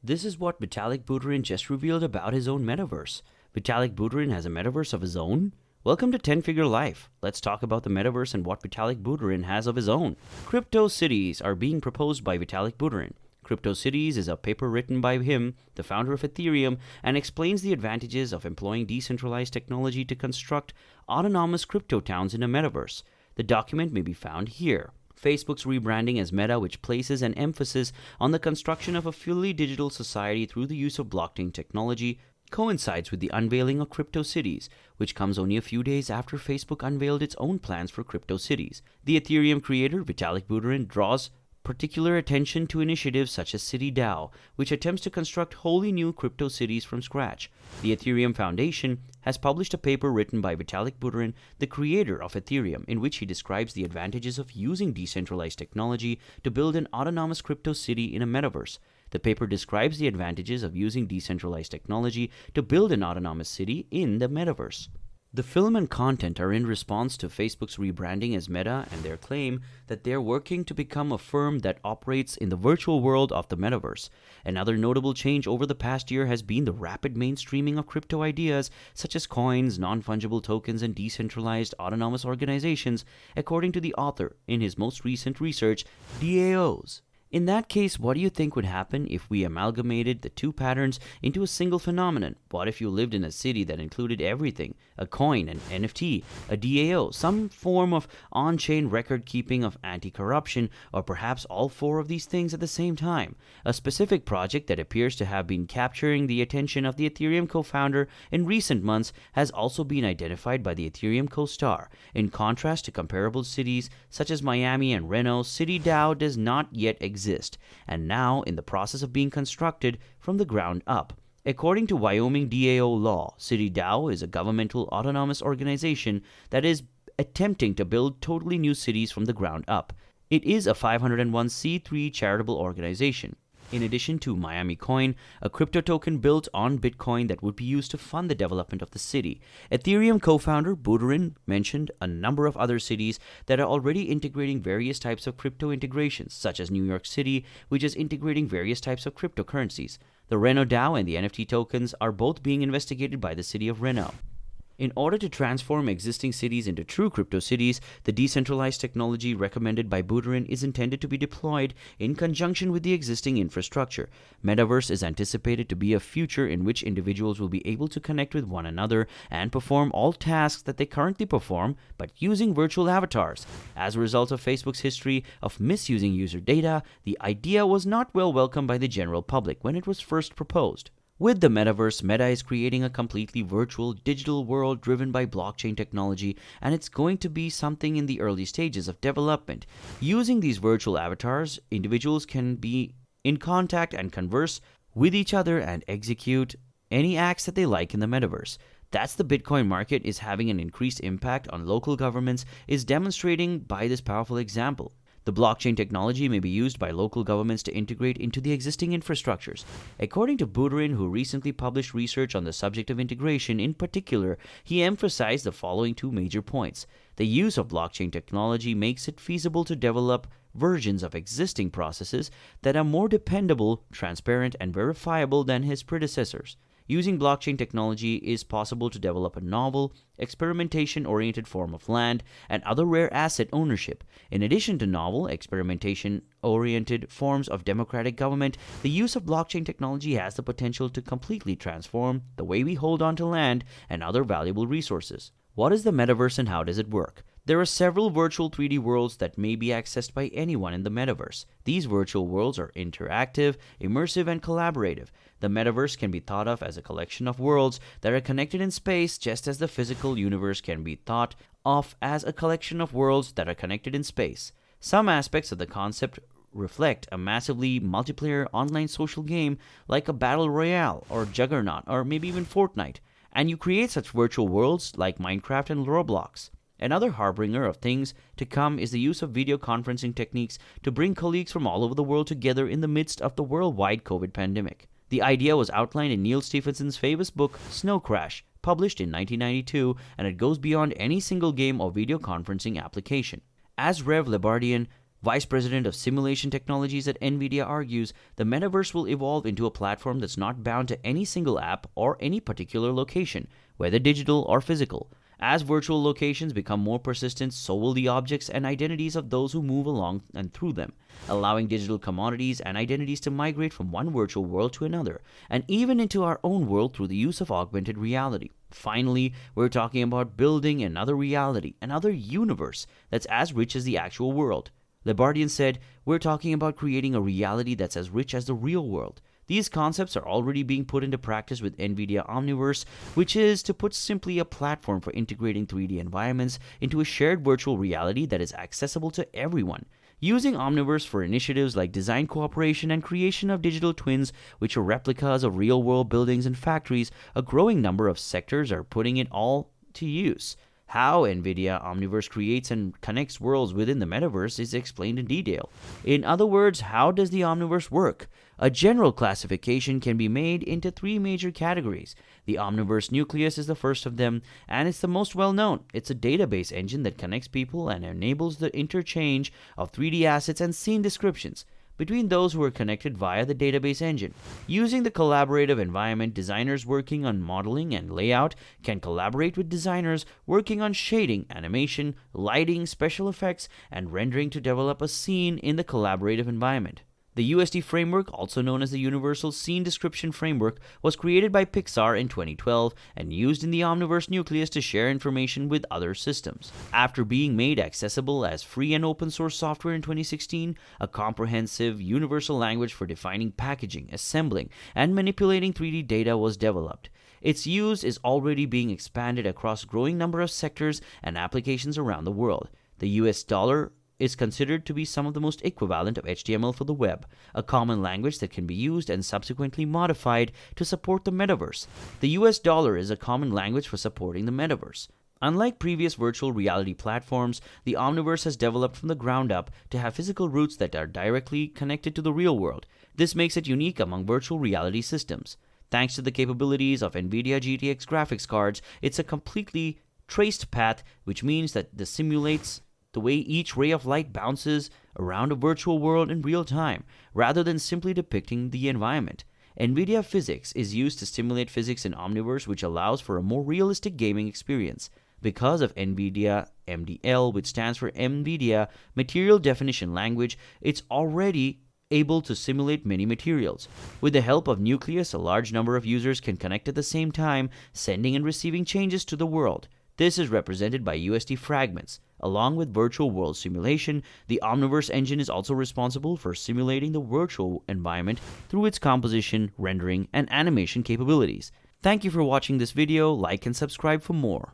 This is what Vitalik Buterin just revealed about his own metaverse. Vitalik Buterin has a metaverse of his own? Welcome to 10-Figure Life. Let's talk about the metaverse and what Vitalik Buterin has of his own. Crypto cities are being proposed by Vitalik Buterin. Crypto Cities is a paper written by him, the founder of Ethereum, and explains the advantages of employing decentralized technology to construct autonomous crypto towns in a metaverse. The document may be found here. Facebook's rebranding as Meta, which places an emphasis on the construction of a fully digital society through the use of blockchain technology, coincides with the unveiling of Crypto Cities, which comes only a few days after Facebook unveiled its own plans for Crypto Cities. The Ethereum creator, Vitalik Buterin, draws particular attention to initiatives such as CityDAO, which attempts to construct wholly new crypto cities from scratch. The Ethereum Foundation has published a paper written by Vitalik Buterin, the creator of Ethereum, in which he describes the advantages of using decentralized technology to build an autonomous crypto city in a metaverse. The paper describes the advantages of using decentralized technology to build an autonomous city in the metaverse. The film and content are in response to Facebook's rebranding as Meta and their claim that they're working to become a firm that operates in the virtual world of the metaverse. Another notable change over the past year has been the rapid mainstreaming of crypto ideas such as coins, non-fungible tokens, and decentralized autonomous organizations, according to the author in his most recent research, DAOs. In that case, what do you think would happen if we amalgamated the two patterns into a single phenomenon? What if you lived in a city that included everything? A coin, an NFT, a DAO, some form of on-chain record-keeping of anti-corruption, or perhaps all four of these things at the same time. A specific project that appears to have been capturing the attention of the Ethereum co-founder in recent months has also been identified by the Ethereum co-star. In contrast to comparable cities such as Miami and Reno, CityDAO does not yet exist, and now in the process of being constructed from the ground up. According to Wyoming DAO law, CityDAO is a governmental autonomous organization that is attempting to build totally new cities from the ground up. It is a 501c3 charitable organization. In addition to Miami Coin, a crypto token built on Bitcoin that would be used to fund the development of the city. Ethereum co-founder Buterin mentioned a number of other cities that are already integrating various types of crypto integrations, such as New York City, which is integrating various types of cryptocurrencies. The Reno DAO and the NFT tokens are both being investigated by the city of Reno. In order to transform existing cities into true crypto cities, the decentralized technology recommended by Buterin is intended to be deployed in conjunction with the existing infrastructure. Metaverse is anticipated to be a future in which individuals will be able to connect with one another and perform all tasks that they currently perform, but using virtual avatars. As a result of Facebook's history of misusing user data, the idea was not well welcomed by the general public when it was first proposed. With the metaverse, Meta is creating a completely virtual digital world driven by blockchain technology, and it's going to be something in the early stages of development. Using these virtual avatars, individuals can be in contact and converse with each other and execute any acts that they like in the metaverse. That's the Bitcoin market is having an increased impact on local governments is demonstrating by this powerful example. The blockchain technology may be used by local governments to integrate into the existing infrastructures. According to Buterin, who recently published research on the subject of integration in particular, he emphasized the following two major points. The use of blockchain technology makes it feasible to develop versions of existing processes that are more dependable, transparent, and verifiable than his predecessors. Using blockchain technology is possible to develop a novel, experimentation-oriented form of land and other rare asset ownership. In addition to novel, experimentation-oriented forms of democratic government, the use of blockchain technology has the potential to completely transform the way we hold on to land and other valuable resources. What is the metaverse and how does it work? There are several virtual 3D worlds that may be accessed by anyone in the metaverse. These virtual worlds are interactive, immersive, and collaborative. The metaverse can be thought of as a collection of worlds that are connected in space, just as the physical universe can be thought of as a collection of worlds that are connected in space. Some aspects of the concept reflect a massively multiplayer online social game like a battle royale or Juggernaut or maybe even Fortnite, and you create such virtual worlds like Minecraft and Roblox. Another harbinger of things to come is the use of video conferencing techniques to bring colleagues from all over the world together in the midst of the worldwide COVID pandemic. The idea was outlined in Neil Stephenson's famous book, Snow Crash, published in 1992, and it goes beyond any single game or video conferencing application. As Rev Lebardian, Vice President of Simulation Technologies at NVIDIA argues the metaverse will evolve into a platform that's not bound to any single app or any particular location, whether digital or physical. As virtual locations become more persistent, so will the objects and identities of those who move along and through them, allowing digital commodities and identities to migrate from one virtual world to another, and even into our own world through the use of augmented reality. Finally, we're talking about building another reality, another universe that's as rich as the actual world. Lebardian said, "We're talking about creating a reality that's as rich as the real world." These concepts are already being put into practice with NVIDIA Omniverse, which is, to put simply, a platform for integrating 3D environments into a shared virtual reality that is accessible to everyone. Using Omniverse for initiatives like design cooperation and creation of digital twins, which are replicas of real-world buildings and factories, a growing number of sectors are putting it all to use. How NVIDIA Omniverse creates and connects worlds within the metaverse is explained in detail. In other words, how does the Omniverse work? A general classification can be made into three major categories. The Omniverse Nucleus is the first of them, and it's the most well-known. It's a database engine that connects people and enables the interchange of 3D assets and scene descriptions between those who are connected via the database engine. Using the collaborative environment, designers working on modeling and layout can collaborate with designers working on shading, animation, lighting, special effects, and rendering to develop a scene in the collaborative environment. The USD framework, also known as the Universal Scene Description Framework, was created by Pixar in 2012 and used in the Omniverse Nucleus to share information with other systems. After being made accessible as free and open source software in 2016, a comprehensive universal language for defining packaging, assembling, and manipulating 3D data was developed. Its use is already being expanded across a growing number of sectors and applications around the world. The US dollar is considered to be some of the most equivalent of HTML for the web, a common language that can be used and subsequently modified to support the metaverse. The US dollar is a common language for supporting the metaverse. Unlike previous virtual reality platforms, the Omniverse has developed from the ground up to have physical roots that are directly connected to the real world. This makes it unique among virtual reality systems. Thanks to the capabilities of NVIDIA GTX graphics cards, it's a completely traced path, which means that it simulates the way each ray of light bounces around a virtual world in real time, rather than simply depicting the environment. NVIDIA physics is used to simulate physics in Omniverse, which allows for a more realistic gaming experience. Because of NVIDIA MDL, which stands for NVIDIA Material Definition Language, it's already able to simulate many materials. With the help of Nucleus, a large number of users can connect at the same time, sending and receiving changes to the world. This is represented by USD fragments. Along with virtual world simulation, the Omniverse engine is also responsible for simulating the virtual environment through its composition, rendering, and animation capabilities. Thank you for watching this video. Like and subscribe for more.